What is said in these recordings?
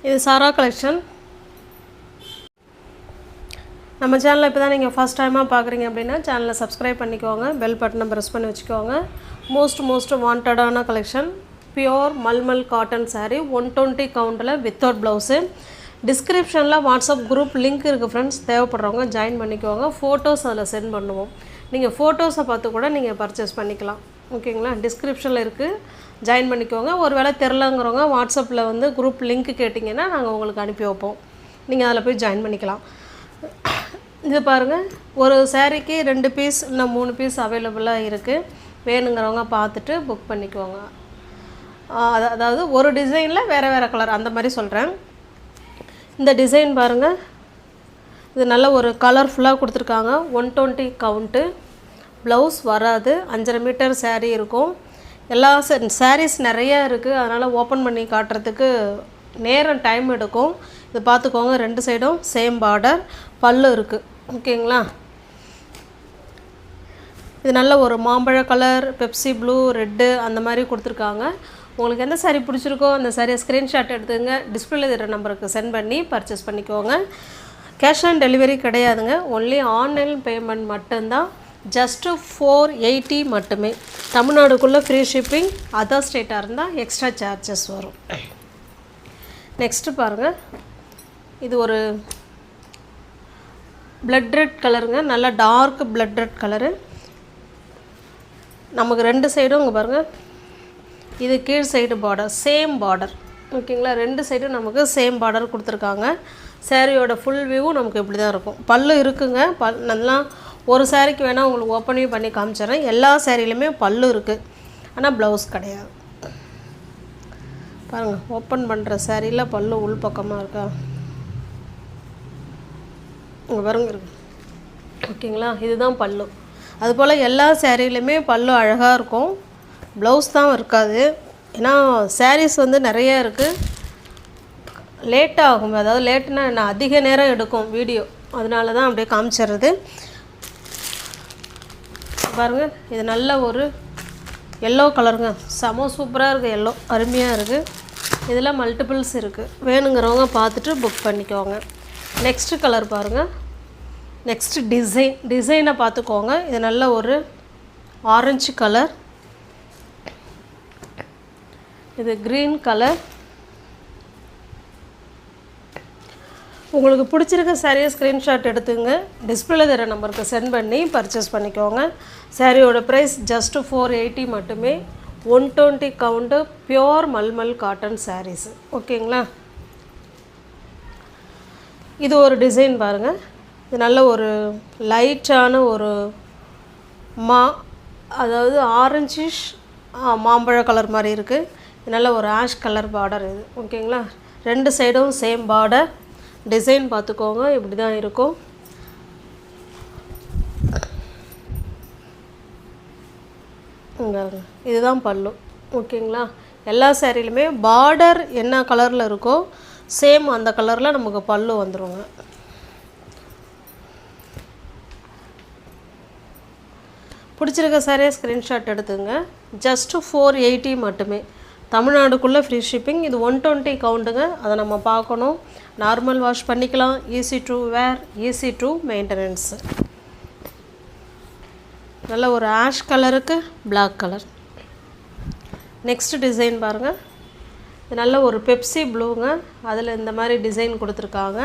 இது சாரா கலெக்ஷன். நம்ம சேனலை இப்போ தான் நீங்கள் ஃபஸ்ட் டைமாக பார்க்குறீங்க அப்படின்னா சேனலை சப்ஸ்கிரைப் பண்ணிக்கோங்க, பெல் பட்டனை ப்ரெஸ் பண்ணி வச்சுக்கோங்க. மோஸ்ட் வாண்டடான collection pure mulmul cotton sari 120 கவுண்டில் வித்தவுட் ப்ளவுஸு. டிஸ்கிரிப்ஷனில் வாட்ஸ்அப் குரூப் லிங்க் இருக்குது ஃப்ரெண்ட்ஸ், தேவைப்படுறவங்க ஜாயின் பண்ணிக்கோங்க. ஃபோட்டோஸ் அதில் சென்ட் பண்ணுவோம். நீங்கள் ஃபோட்டோஸை பார்த்து கூட நீங்கள் பர்ச்சேஸ் பண்ணிக்கலாம். ஓகேங்களா, டிஸ்கிரிப்ஷனில் இருக்குது, ஜாயின் பண்ணிக்கோங்க. ஒரு வேளை தெரிலங்கிறவங்க வாட்ஸ்அப்பில் வந்து குரூப் லிங்க் கேட்டிங்கன்னா நாங்கள் உங்களுக்கு அனுப்பி வைப்போம், நீங்கள் அதில் போய் ஜாயின் பண்ணிக்கலாம். இது பாருங்கள், ஒரு சாரீக்கு 2 பீஸ் இல்லை 3 பீஸ் அவைலபிளாக இருக்குது. வேணுங்கிறவங்க பார்த்துட்டு புக் பண்ணிக்கோங்க. அதாவது ஒரு டிசைனில் வேறு கலர் அந்த மாதிரி சொல்கிறேன். இந்த டிசைன் பாருங்கள், இது நல்ல ஒரு கலர்ஃபுல்லாக கொடுத்துருக்காங்க. 120 கவுண்ட்டு, ப்ளவுஸ் வராது. 5.5 மீட்டர் சாரீ இருக்கும். எல்லா சாரீஸ் நிறையா இருக்குது, அதனால் ஓப்பன் பண்ணி காட்டுறதுக்கு நேரம் டைம் எடுக்கும். இது பார்த்துக்கோங்க. 2 சைடும் சேம் பார்டர், பல்லு இருக்குது. ஓகேங்களா, இது நல்ல ஒரு மாம்பழ கலர், பெப்சி ப்ளூ, ரெட்டு அந்த மாதிரி கொடுத்துருக்காங்க. உங்களுக்கு எந்த சாரீ பிடிச்சிருக்கோ அந்த சாரியை ஸ்க்ரீன்ஷாட் எடுத்துங்க, டிஸ்பிளேல இருக்கிற நம்பருக்கு சென்ட் பண்ணி பர்ச்சேஸ் பண்ணிக்கோங்க. கேஷ் ஆன் டெலிவரி கிடையாதுங்க, ஒன்லி ஆன்லைன் பேமெண்ட் மட்டும்தான். ஜஸ்ட்டு 480 மட்டுமே. தமிழ்நாடுக்குள்ளே ஃப்ரீ ஷிப்பிங், அதர் ஸ்டேட்டாக இருந்தால் எக்ஸ்ட்ரா சார்ஜஸ் வரும். நெக்ஸ்ட்டு பாருங்கள், இது ஒரு பிளட் ரெட் கலருங்க, நல்லா டார்க் பிளட் ரெட் கலரு. நமக்கு 2 சைடும் இங்கே பாருங்கள், இது கீழ் சைடு பார்டர், சேம் பார்டர். ஓகேங்களா, 2 சைடும் நமக்கு சேம் பார்டர் கொடுத்துருக்காங்க. சாரியோட ஃபுல் வியூவும் நமக்கு இப்படி தான் இருக்கும். பல்லு இருக்குங்க, நல்லா ஒரு சாரிக்கு வேணால் உங்களுக்கு ஓப்பனிங் பண்ணி காமிச்சிட்றேன். எல்லா சாரிலையுமே பல்லு இருக்குது, ஆனால் ப்ளவுஸ் கிடையாது. பாருங்கள், ஓப்பன் பண்ணுற சாரியில் பல்லு உள் பக்கமாக இருக்கா, இங்கே பாருங்க இருக்கு. ஓகேங்களா, இதுதான் பல்லு. அதுபோல் எல்லா சாரிலையுமே பல்லு அழகாக இருக்கும், ப்ளவுஸ் தான் இருக்காது. ஏன்னா சாரீஸ் வந்து நிறையா இருக்குது, லேட்டாக ஆகும். அதாவது லேட்டுனா நான் அதிக நேரம் எடுக்கும் வீடியோ, அதனால தான் அப்படியே காமிச்சிடுறது. பாருங்கள், இது நல்ல ஒரு எல்லோ கலருங்க, செம சூப்பராக இருக்குது. எல்லோ அருமையாக இருக்குது. இதில் மல்டிபிள்ஸ் இருக்குது, வேணுங்கிறவங்க பார்த்துட்டு புக் பண்ணிக்கோங்க. நெக்ஸ்ட்டு கலர் பாருங்கள், நெக்ஸ்ட்டு டிசைனை பார்த்துக்கோங்க. இது நல்ல ஒரு ஆரஞ்சு கலர், இது க்ரீன் கலர். உங்களுக்கு பிடிச்சிருக்க சாரியை ஸ்க்ரீன்ஷாட் எடுத்துங்க, டிஸ்பிளேல தர நம்பருக்கு சென்ட் பண்ணி பர்ச்சேஸ் பண்ணிக்கோங்க. சாரியோட ப்ரைஸ் ஜஸ்ட்டு 480 மட்டுமே. 120 count pure mulmul cotton sarees. ஓகேங்களா, இது ஒரு டிசைன் பாருங்கள். இது நல்ல ஒரு லைட்டான ஒரு அதாவது ஆரஞ்சிஷ் மாம்பழ கலர் மாதிரி இருக்குது. இது நல்ல ஒரு ஆஷ் கலர் பார்டர் இது. ஓகேங்களா, 2 சைடும் சேம் பார்டர். டிசைன் பார்த்துக்கோங்க, இப்படி தான் இருக்கும். இதுதான் பல்லு. ஓகேங்களா, எல்லா சாரிலுமே பார்டர் என்ன கலரில் இருக்கோ சேம் அந்த கலரில் நமக்கு பல்லு வந்துடுங்க. பிடிச்சிருக்க சாரியை ஸ்க்ரீன்ஷாட் எடுத்துங்க. ஜஸ்ட்டு 480 மட்டுமே. தமிழ்நாடுக்குள்ளே ஃப்ரீ ஷிப்பிங். இது 120 கவுண்டுங்க, அதை நம்ம பார்க்கணும். நார்மல் வாஷ் பண்ணிக்கலாம், easy to wear, easy to maintenance. நல்ல ஒரு ஆஷ் கலருக்கு பிளாக் கலர். நெக்ஸ்ட் டிசைன் பாருங்கள், இது நல்ல ஒரு பெப்சி ப்ளூங்க, அதில் இந்த மாதிரி டிசைன் கொடுத்துருக்காங்க.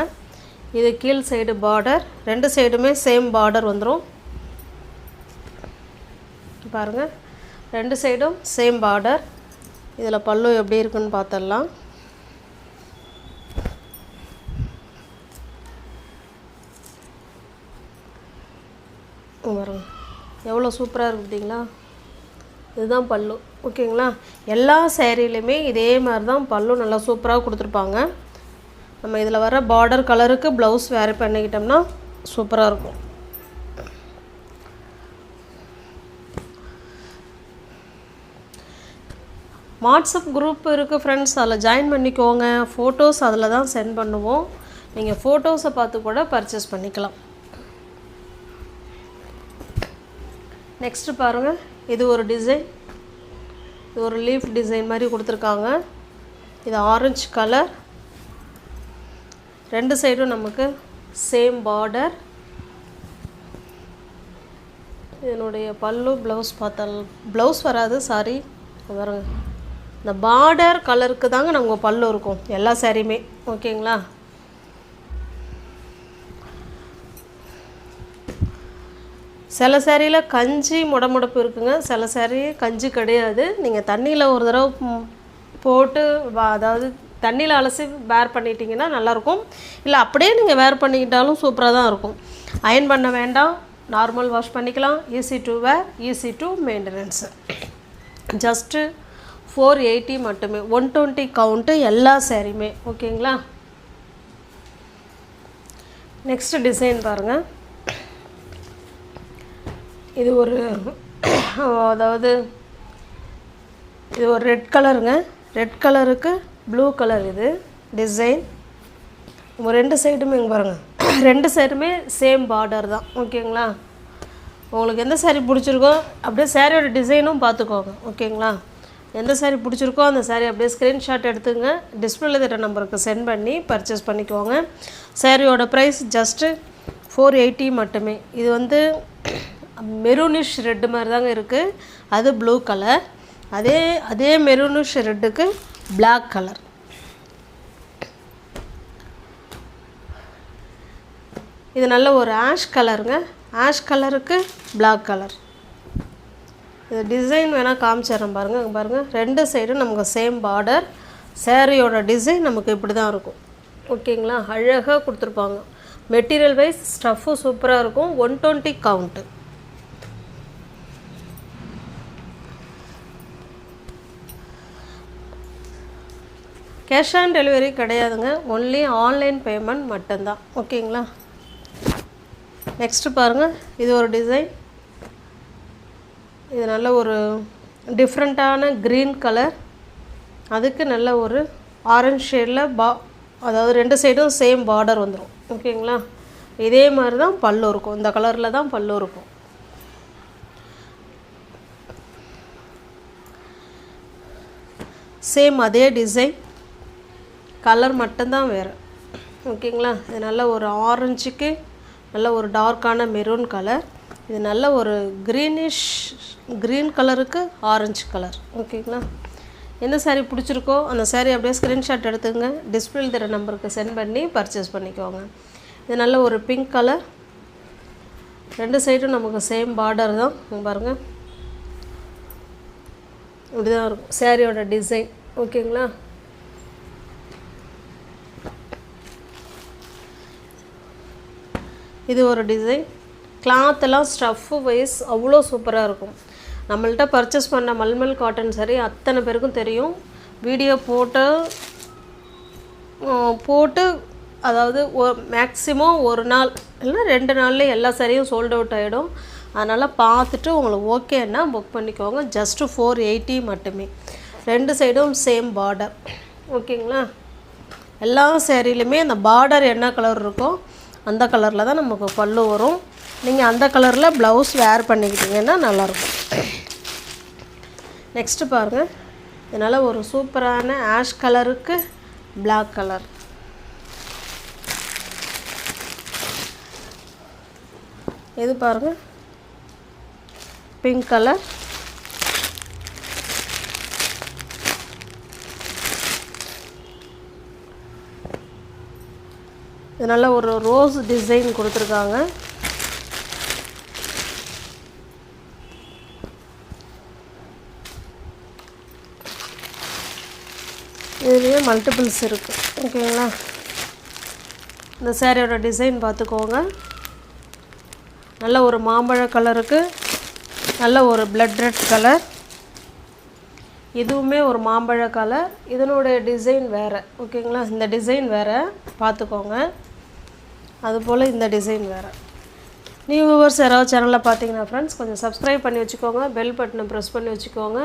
இது கீழ் சைடு பார்டர், 2 சைடுமே சேம் பார்டர் வந்துடும். பாருங்கள், 2 சைடும் சேம் பார்டர். இதில் பல்லு எப்படி இருக்குன்னு பார்த்துடலாம். பாருங்க, எவ்வளோ சூப்பராக இருக்குது பார்த்தீங்களா, இதுதான் பல்லு. ஓகேங்களா, எல்லா சேரீலையுமே இதே மாதிரி தான் பல்லு நல்லா சூப்பராக கொடுத்துருப்பாங்க. நம்ம இதில் வர பார்டர் கலருக்கு ப்ளவுஸ் வேறு பண்ணிக்கிட்டோம்னா சூப்பராக இருக்கும். வாட்ஸ்அப் குரூப் இருக்குது ஃப்ரெண்ட்ஸ், அதில் ஜாயின் பண்ணிக்கோங்க. ஃபோட்டோஸ் அதில் தான் சென்ட் பண்ணுவோம், நீங்கள் ஃபோட்டோஸை பார்த்து கூட பர்ச்சேஸ் பண்ணிக்கலாம். நெக்ஸ்ட்டு பாருங்கள், இது ஒரு டிசைன், இது ஒரு லீஃப் டிசைன் மாதிரி கொடுத்துருக்காங்க. இது ஆரஞ்சு கலர், ரெண்டு சைடும் நமக்கு சேம் பார்டர். இதனுடைய பல்லு ப்ளவுஸ் பார்த்தால் ப்ளவுஸ் வராது, சாரி பாருங்க. இந்த பார்டர் கலருக்கு தாங்க நமக்கு பல்லு இருக்கும் எல்லா சாரியுமே. ஓகேங்களா? சில சேரீயில் கஞ்சி முடமுடப்பு இருக்குங்க, சில சேரீ கஞ்சி கிடையாது. நீங்கள் தண்ணியில் ஒரு தடவை போட்டு அதாவது தண்ணியில் அலசி வேர் பண்ணிட்டீங்கன்னா நல்லாயிருக்கும். இல்லை அப்படியே நீங்கள் வேர் பண்ணிக்கிட்டாலும் சூப்பராக தான் இருக்கும். அயன் பண்ண வேண்டாம், நார்மல் வாஷ் பண்ணிக்கலாம். Easy to wear, easy to maintenance. Just 480 மட்டுமே. 120 கவுண்ட்டு எல்லா சேரீயுமே. ஓகேங்களா? நெக்ஸ்ட்டு டிசைன் பாருங்கள். இது ஒரு அதாவது இது ஒரு ரெட் கலருங்க. ரெட் கலருக்கு ப்ளூ கலர் இது டிசைன். ரெண்டு சைடுமே இங்கே பாருங்கள், ரெண்டு சைடுமே சேம் பார்டர் தான். ஓகேங்களா? உங்களுக்கு எந்த சாரீ பிடிச்சிருக்கோ அப்படியே சாரியோட டிசைனும் பார்த்துக்கோங்க. ஓகேங்களா? எந்த சாரீ பிடிச்சிருக்கோ அந்த சாரீ அப்படியே ஸ்க்ரீன்ஷாட் எடுத்துங்க, டிஸ்பிளேல தர நம்பருக்கு சென்ட் பண்ணி பர்ச்சேஸ் பண்ணிக்கோங்க. சாரியோட ப்ரைஸ் ஜஸ்ட்டு 480 மட்டுமே. இது வந்து மெரூனிஷ் ரெட்டு மாதிரி தாங்க இருக்குது. அது ப்ளூ கலர். அதே மெரூனிஷ் ரெட்டுக்கு பிளாக் கலர். இது நல்ல ஒரு ஆஷ் கலருங்க. ஆஷ் கலருக்கு பிளாக் கலர். இது டிசைன் வேணால் காமிச்சிடறேன் பாருங்கள். இங்கே பாருங்கள், ரெண்டு சைடும் நமக்கு சேம் பார்டர். சேரீயோட டிசைன் நமக்கு இப்படி தான் இருக்கும். ஓகேங்களா? அழகாக கொடுத்துருப்பாங்க. மெட்டீரியல் வைஸ் ஸ்டஃப்பும் சூப்பராக இருக்கும். 120 கவுண்ட்டு. கேஷ் ஆன் டெலிவரி கிடையாதுங்க, ஒன்லி ஆன்லைன் பேமெண்ட் மட்டும்தான். ஓகேங்களா? நெக்ஸ்ட்டு பாருங்கள், இது ஒரு டிசைன். இது நல்ல ஒரு டிஃப்ரெண்ட்டான க்ரீன் கலர். அதுக்கு நல்ல ஒரு ஆரஞ்ச் ஷேடில் அதாவது ரெண்டு சைடும் சேம் பார்டர் வந்துடும். ஓகேங்களா? இதே மாதிரி தான் பல்லு இருக்கும். இந்த கலரில் தான் பல்லு இருக்கும். சேம் அதே டிசைன், கலர் மட்டும்தான் வேறு. ஓகேங்களா? இது நல்ல ஒரு ஆரஞ்சுக்கு நல்ல ஒரு டார்க்கான மெரூன் கலர். இது நல்ல ஒரு க்ரீன் கலருக்கு ஆரஞ்சு கலர். ஓகேங்களா? எந்த சாரீ பிடிச்சிருக்கோ அந்த சாரீ அப்படியே ஸ்க்ரீன்ஷாட் எடுத்துங்க, டிஸ்பிளேல தர நம்பருக்கு சென்ட் பண்ணி பர்ச்சேஸ் பண்ணிக்கோங்க. இது நல்ல ஒரு பிங்க் கலர். ரெண்டு சைடும் நமக்கு சேம் பார்டர் தான் பாருங்கள். இப்படி தான் இருக்கும் சாரியோட டிசைன். ஓகேங்களா? இது ஒரு டிசைன். கிளாத்தெல்லாம் ஸ்டஃப்பு வைஸ் அவ்வளோ சூப்பராக இருக்கும். நம்மள்கிட்ட பர்ச்சேஸ் பண்ண மல்மல் காட்டன் சாரி அத்தனை பேருக்கும் தெரியும். வீடியோ போட்டு அதாவது மேக்ஸிமம் ஒரு நாள் இல்லை 2 நாள்லேயே எல்லா சாரியும் சோல்ட் அவுட் ஆகிடும். அதனால் பார்த்துட்டு உங்களுக்கு ஓகேன்னா புக் பண்ணிக்கோங்க. ஜஸ்ட்டு 480 மட்டுமே. ரெண்டு சைடும் சேம் பார்டர். ஓகேங்களா? எல்லா சேரீலையுமே அந்த பார்டர் என்ன கலர் இருக்கோ அந்த கலரில் தான் நமக்கு பல்லு வரும். நீங்கள் அந்த கலரில் ப்ளவுஸ் வேர் பண்ணிக்கிட்டிங்கன்னா நல்லாயிருக்கும். நெக்ஸ்ட்டு பாருங்கள், இதனால் ஒரு சூப்பரான ஆஷ் கலருக்கு பிளாக் கலர். இது பாருங்கள், பிங்க் கலர். இது நல்ல ஒரு ரோஸ் டிசைன் கொடுத்துருக்காங்க. இதுலேயே மல்டிபிள்ஸ் இருக்குது. ஓகேங்களா? இந்த சாரியோட டிசைன் பார்த்துக்கோங்க. நல்ல ஒரு மாம்பழ கலருக்கு நல்ல ஒரு பிளட் ரெட் கலர். இதுவுமே ஒரு மாம்பழ கலர். இதனுடைய டிசைன் வேறு. ஓகேங்களா? இந்த டிசைன் வேறு பார்த்துக்கோங்க. அதுபோல் இந்த டிசைன் வேறு. நியூ வியூவர்ஸ் யாராவது சேனலில் பார்த்தீங்கன்னா ஃப்ரெண்ட்ஸ் கொஞ்சம் சப்ஸ்கிரைப் பண்ணி வச்சுக்கோங்க, பெல் பட்டனை ப்ரெஸ் பண்ணி வச்சுக்கோங்க.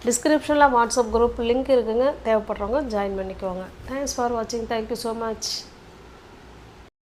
டிஸ்கிரிப்ஷனில் வாட்ஸ்அப் குரூப் லிங்க் இருக்குங்க, தேவைப்படுறவங்க ஜாயின் பண்ணிக்கோங்க. தேங்க்ஸ் ஃபார் வாட்சிங். Thank you so much.